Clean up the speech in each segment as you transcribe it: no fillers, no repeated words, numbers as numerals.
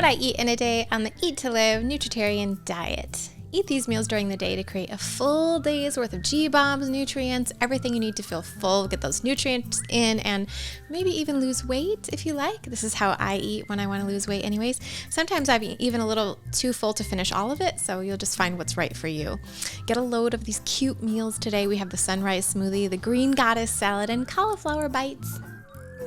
what I eat in a day on the Eat to Live Nutritarian diet. Eat these meals during the day to create a full day's worth of G-bombs, nutrients, everything you need to feel full, get those nutrients in, and maybe even lose weight if you like. This is how I eat when I want to lose weight anyways. Sometimes I'm even a little too full to finish all of it, so you'll just find what's right for you. Get a load of these cute meals today. We have the sunrise smoothie, the green goddess salad, and cauliflower bites.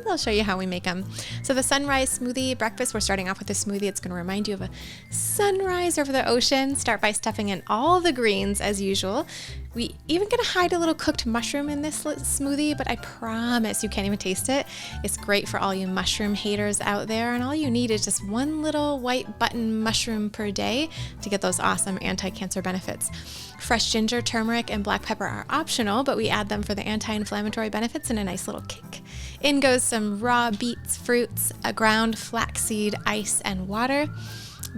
I'll show you how we make them. So the sunrise smoothie breakfast, we're starting off with a smoothie. It's going to remind you of a sunrise over the ocean. Start by stuffing in all the greens as usual. We even going to hide a little cooked mushroom in this smoothie, but I promise you can't even taste it. It's great for all you mushroom haters out there, and all you need is just one little white button mushroom per day to get those awesome anti-cancer benefits. Fresh ginger, turmeric, and black pepper are optional, but we add them for the anti-inflammatory benefits and a nice little kick. In goes some raw beets, fruits, a ground flaxseed, ice, and water.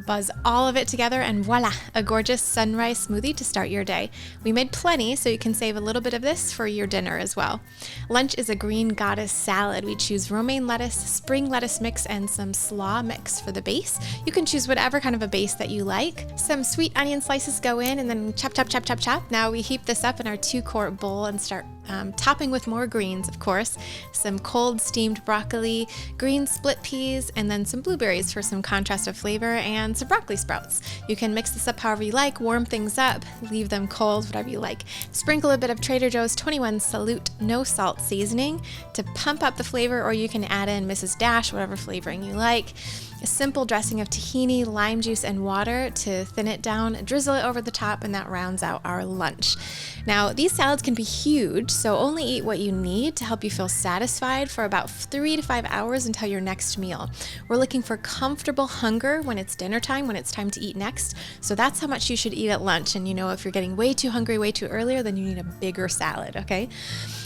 Buzz all of it together and voila, a gorgeous sunrise smoothie to start your day. We made plenty, so you can save a little bit of this for your dinner as well. Lunch is a green goddess salad. We choose romaine lettuce, spring lettuce mix, and some slaw mix for the base. You can choose whatever kind of a base that you like. Some sweet onion slices go in and then chop, chop, chop, chop, chop. Now we heap this up in our 2-quart bowl and start topping with more greens, of course. Some cold steamed broccoli, green split peas, and then some blueberries for some contrast of flavor, and some broccoli sprouts. You can mix this up however you like, warm things up, leave them cold, whatever you like. Sprinkle a bit of Trader Joe's 21 Salute no salt seasoning to pump up the flavor, or you can add in Mrs. Dash, whatever flavoring you like. A simple dressing of tahini, lime juice, and water to thin it down, drizzle it over the top, and that rounds out our lunch. Now, these salads can be huge, so only eat what you need to help you feel satisfied for about 3 to 5 hours until your next meal. We're looking for comfortable hunger when it's dinner time, when it's time to eat next, so that's how much you should eat at lunch. And if you're getting way too hungry way too earlier, then you need a bigger salad, okay?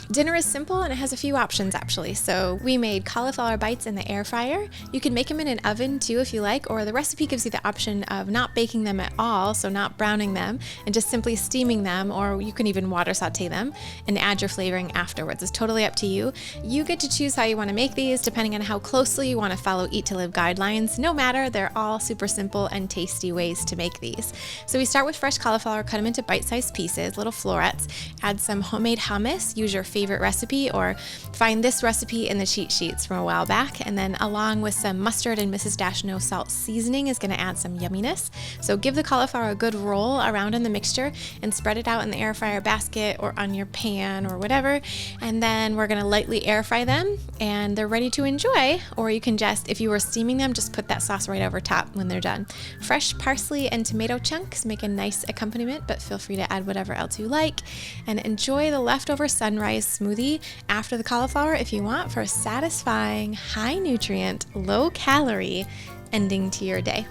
Dinner is simple and it has a few options actually. So we made cauliflower bites in the air fryer. You can make them in an oven too if you like, or the recipe gives you the option of not baking them at all, so not browning them, and just simply steaming them, or you can even water saute them and add your flavoring afterwards. It's totally up to you. You get to choose how you want to make these depending on how closely you want to follow Eat to Live guidelines. No matter, they're all super simple and tasty ways to make these. So we start with fresh cauliflower, cut them into bite-sized pieces, little florets, add some homemade hummus, use your favorite recipe, or find this recipe in the cheat sheets from a while back, and then along with some mustard and Mrs. Dash no salt seasoning is going to add some yumminess. So give the cauliflower a good roll around in the mixture and spread it out in the air fryer basket or on your pan or whatever, and then we're going to lightly air fry them and they're ready to enjoy. Or you can just, if you were steaming them, just put that sauce right over top when they're done. Fresh parsley and tomato chunks make a nice accompaniment, but feel free to add whatever else you like, and enjoy the leftover sunrise smoothie after the cauliflower if you want, for a satisfying, high nutrient, low calorie ending to your day.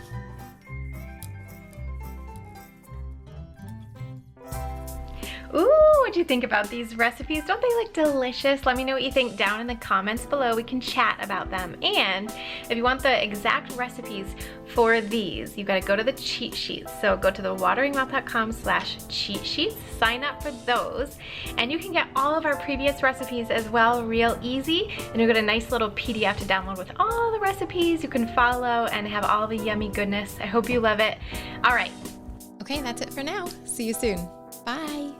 Ooh, what'd you think about these recipes? Don't they look delicious? Let me know what you think down in the comments below. We can chat about them. And if you want the exact recipes for these, you've got to go to the cheat sheets. So go to thewateringmouth.com/cheat sheets, sign up for those, and you can get all of our previous recipes as well, real easy. And you'll get a nice little PDF to download with all the recipes you can follow and have all the yummy goodness. I hope you love it. All right. Okay, that's it for now. See you soon. Bye.